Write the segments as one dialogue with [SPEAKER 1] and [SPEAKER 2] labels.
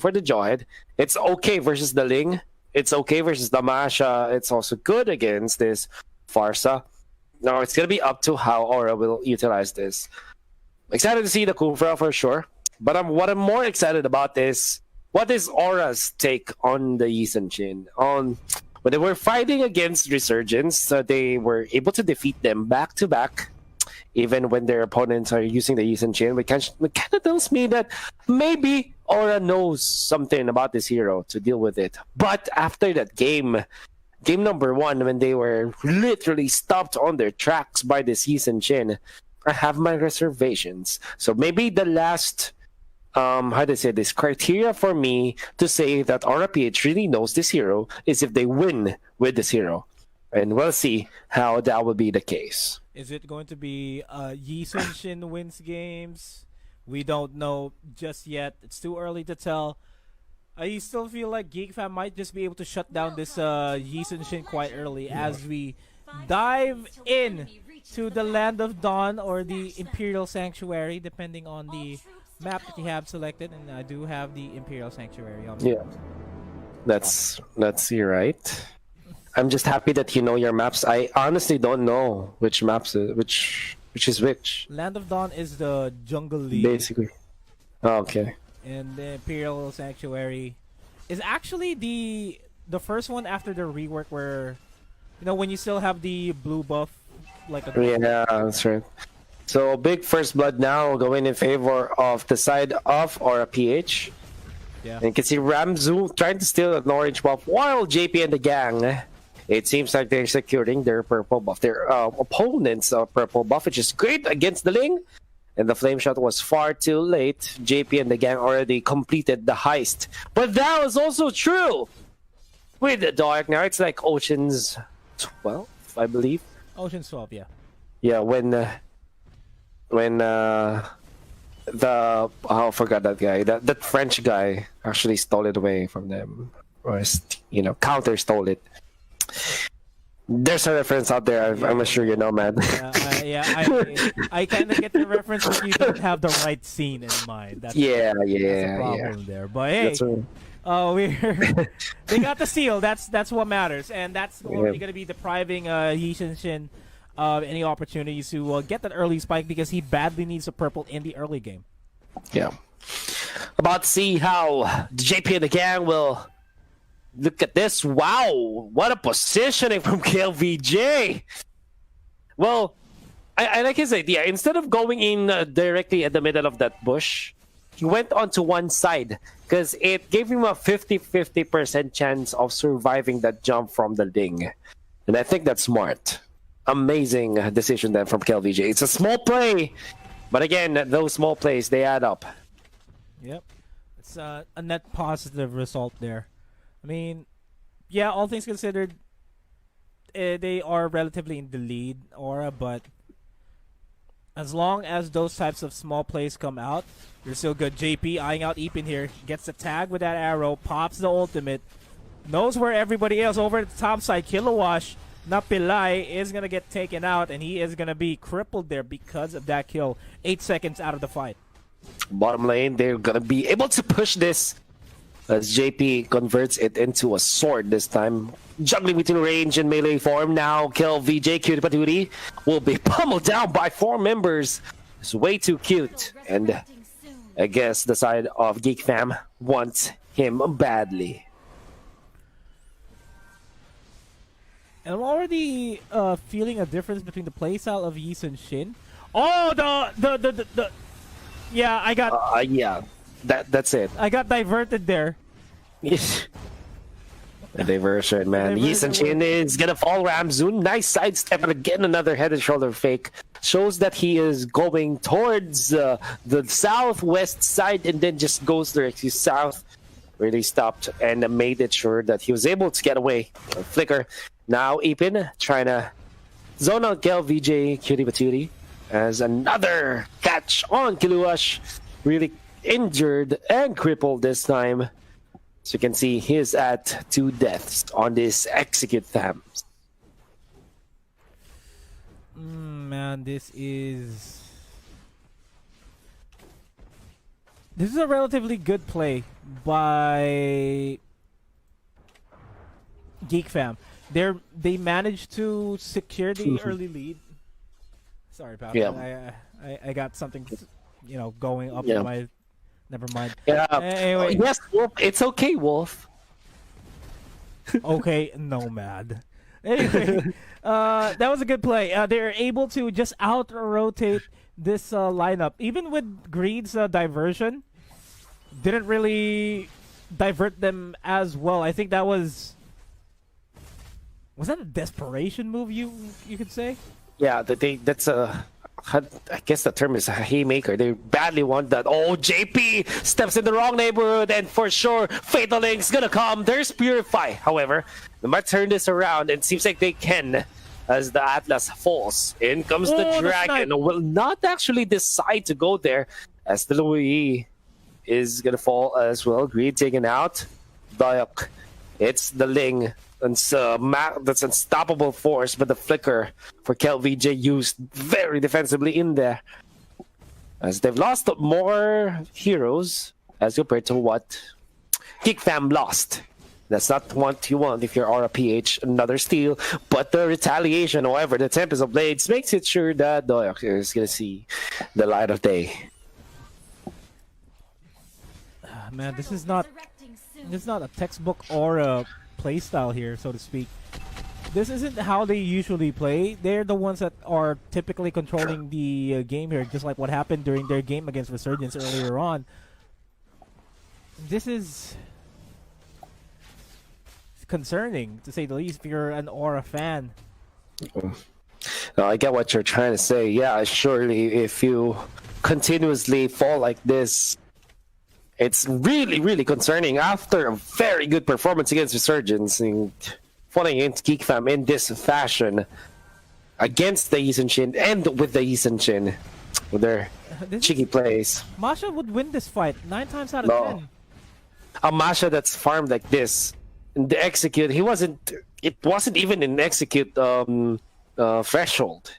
[SPEAKER 1] for the Jawhead. It's okay versus the Ling. It's okay versus the Masha. It's also good against this Farsa. Now it's gonna be up to how Aura will utilize this. Excited to see the Kufra for sure. But what I'm more excited about is what is Aura's take on the Yisun Shin. On when they were fighting against Resurgence, they were able to defeat them back to back. Even when their opponents are using the Yisun Shin, it kind of tells me that maybe Aura knows something about this hero to deal with it. But after that game number 1, when they were literally stopped on their tracks by this Yisun Shin, I have my reservations. So maybe the last, how to say this, criteria for me to say that Aura PH really knows this hero is if they win with this hero. And we'll see how that will be the case.
[SPEAKER 2] Is it going to be Yi Sun Shin wins games? We don't know just yet. It's too early to tell. I still feel like Geekfam might just be able to shut down this Yi Sun Shin quite early as we dive in to the Land of Dawn or the Imperial Sanctuary, depending on the map that you have selected. And I do have the Imperial Sanctuary on me.
[SPEAKER 1] Yeah, that's you're right. I'm just happy that you know your maps. I honestly don't know which maps, which is which.
[SPEAKER 2] Land of Dawn is the Jungle League.
[SPEAKER 1] Basically. Oh, okay.
[SPEAKER 2] And the Imperial Sanctuary is actually the first one after the rework where, you know, when you still have the blue buff.
[SPEAKER 1] Yeah, that's right. So big first blood now going in favor of the side of Aura PH.
[SPEAKER 2] Yeah.
[SPEAKER 1] And you can see Ramzu trying to steal an orange buff while JP and the gang, it seems like they're securing their purple buff. Their opponent's purple buff, which is great against the Ling. And the flame shot was far too late. JP and the gang already completed the heist. But that was also true with the Dark. Now it's like Ocean's 12, I believe.
[SPEAKER 2] Ocean's 12, yeah.
[SPEAKER 1] Yeah, when I forgot that guy. That French guy actually stole it away from them, or counter stole it. There's a reference out there. I'm sure you know, man.
[SPEAKER 2] I kind of get the reference, but you don't have the right scene in mind. That's the problem there. But hey, they got the steal. That's what matters, and that's already going to be depriving Yi Sun Shin of any opportunities to get that early spike because he badly needs a purple in the early game.
[SPEAKER 1] Yeah. About to see how the JP and the gang will look at this. Wow, what a positioning from KLVJ. Well, I like his idea. Instead of going in directly at the middle of that bush, he went onto one side because it gave him a 50-50% chance of surviving that jump from the Ling. And I think that's smart. Amazing decision then from KLVJ. It's a small play, but again, those small plays, they add up.
[SPEAKER 2] Yep. It's a net positive result there. I mean, yeah, all things considered, they are relatively in the lead, Aura, but as long as those types of small plays come out, you're still good. JP eyeing out Epin here, gets the tag with that arrow, pops the ultimate, knows where everybody else over at the top side. Kilowash, Napilay is going to get taken out, and he is going to be crippled there because of that kill 8 seconds out of the fight.
[SPEAKER 1] Bottom lane, they're going to be able to push this as JP converts it into a sword this time. Juggling between range and melee form now. KLVJ Cutie Patootie will be pummeled down by 4 members. It's way too cute. And I guess the side of Geekfam wants him badly.
[SPEAKER 2] And I'm already feeling a difference between the playstyle of Yi Sun Shin. Oh, the yeah, I got
[SPEAKER 1] yeah, that's it.
[SPEAKER 2] I got diverted there.
[SPEAKER 1] The diversion, man. Yi Sun Shin is gonna fall. Ramzoon, nice sidestep, and again another head and shoulder fake. Shows that he is going towards the southwest side and then just goes directly south. Really stopped and made it sure that he was able to get away. Flicker. Now Epin trying to zone out KLVJ Cutie Patootie as another catch on Kiluash. Really injured and crippled this time. So you can see he is at 2 deaths on this execute fam.
[SPEAKER 2] Man, this is This is a relatively good play by Geekfam. They managed to secure the early lead. Sorry about
[SPEAKER 1] Yeah.
[SPEAKER 2] that. I got something, going up
[SPEAKER 1] Yeah.
[SPEAKER 2] in my. Never mind.
[SPEAKER 1] Yeah.
[SPEAKER 2] Anyway.
[SPEAKER 1] Yes, Wolf. It's okay, Wolf.
[SPEAKER 2] Okay, nomad. Anyway, that was a good play. They're able to just out-rotate this lineup. Even with Greed's diversion, didn't really divert them as well. I think that was that a desperation move, you could say?
[SPEAKER 1] Yeah, that's a. I guess the term is a haymaker. They badly want that. Oh, JP steps in the wrong neighborhood, and for sure, Fatal Link's gonna come. There's Purify. However, they might turn this around, and seems like they can as the Atlas falls. In comes the Dragon. Will not actually decide to go there as the Louis is gonna fall as well. Greed taken out. Dayak. It's the Ling. That's unstoppable force, but the flicker for KelVJ used very defensively in there. As they've lost more heroes as compared to what Geekfam lost. That's not what you want if you're RPH, another steal. But the retaliation, however, the Tempest of Blades makes it sure that Doyak is going to see the light of day.
[SPEAKER 2] Man, this is not a textbook or a playstyle here, so to speak. This isn't how they usually play. They're the ones that are typically controlling the game here, just like what happened during their game against Resurgence earlier on. This is concerning, to say the least, if you're an Aura fan.
[SPEAKER 1] No, I get what you're trying to say. Yeah, surely if you continuously fall like this, it's really, really concerning after a very good performance against Resurgence and falling against Geekfam in this fashion against the Isenshin and with the Isenshin with their cheeky plays.
[SPEAKER 2] Masha would win this fight 9 times out of 10.
[SPEAKER 1] A Masha that's farmed like this, in the execute, it wasn't even an execute threshold.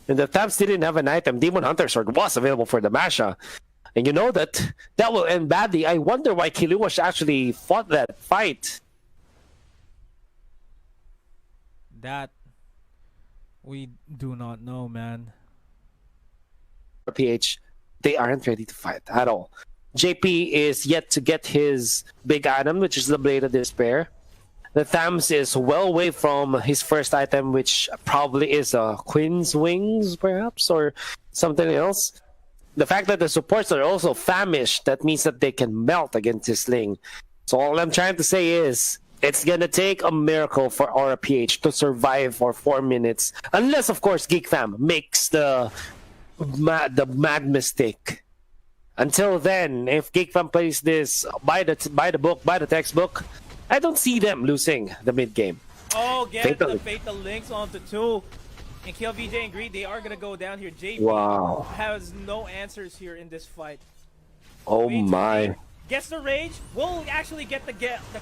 [SPEAKER 1] And the Tabs didn't have an item. Demon Hunter Sword was available for the Masha. And you know that will end badly. I wonder why Kiluash actually fought that fight.
[SPEAKER 2] That we do not know, man.
[SPEAKER 1] PH, they aren't ready to fight at all. JP is yet to get his big item, which is the Blade of Despair. The Thams is well away from his first item, which probably is a Queen's Wings, perhaps, or something else. The fact that the supports are also famished, that means that they can melt against this Ling. So all I'm trying to say is, it's gonna take a miracle for RPH to survive for 4 minutes. Unless, of course, Geekfam makes the mad mistake. Until then, if Geekfam plays this by the textbook, I don't see them losing the mid game.
[SPEAKER 2] Oh, get the Fatal Links onto 2. And KLVJ and Greed, they are going to go down here. JP has no answers here in this fight.
[SPEAKER 1] Oh my.
[SPEAKER 2] Gets the rage, will actually get the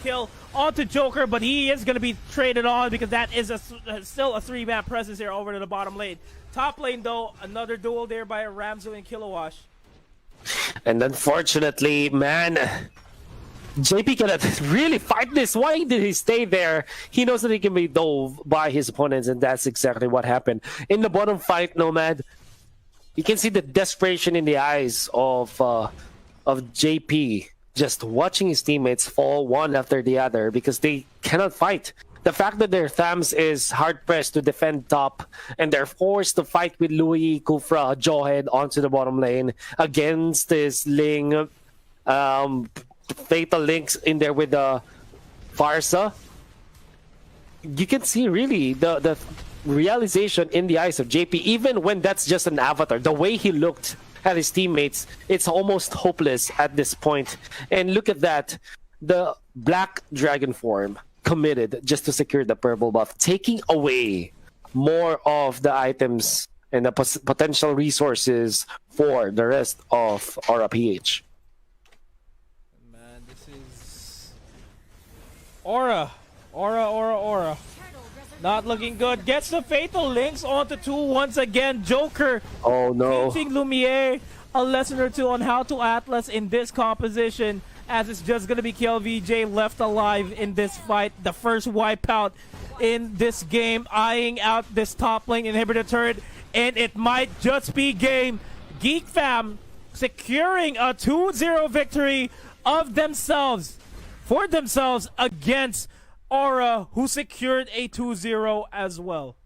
[SPEAKER 2] kill onto Joker, but he is going to be traded on because that is still a 3-man presence here over to the bottom lane. Top lane, though, another duel there by Ramzo and Kilowash.
[SPEAKER 1] And unfortunately, man, JP cannot really fight this. Why did he stay there? He knows that he can be dove by his opponents, and that's exactly what happened. In the bottom fight, Nomad, you can see the desperation in the eyes of JP, just watching his teammates fall one after the other because they cannot fight. The fact that their Thams is hard-pressed to defend top, and they're forced to fight with Louis, Kufra, Jawhead onto the bottom lane against this Ling, Fatal Links in there with the Farsa. You can see really the realization in the eyes of JP, even when that's just an avatar. The way he looked at his teammates, it's almost hopeless at this point. And look at that, the Black Dragon form committed just to secure the purple buff, taking away more of the items and the potential resources for the rest of RPH.
[SPEAKER 2] Man, this is Aura. Not looking good. Gets the Fatal Links onto 2 once again. Joker.
[SPEAKER 1] Oh no.
[SPEAKER 2] Facing Lumiere. a lesson or two on how to Atlas in this composition, as it's just gonna be KLVJ left alive in this fight. The first wipeout in this game, eyeing out this top lane inhibitor turret, and it might just be game. Geekfam securing a 2-0 victory of themselves, for themselves, against Aura, who secured a 2-0 as well.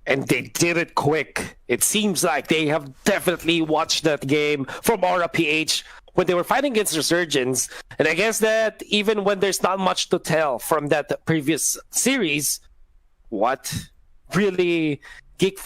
[SPEAKER 1] And they did it quick. It seems like they have definitely watched that game from Aura PH when they were fighting against Resurgence. And I guess that even when there's not much to tell from that previous series, what really Geek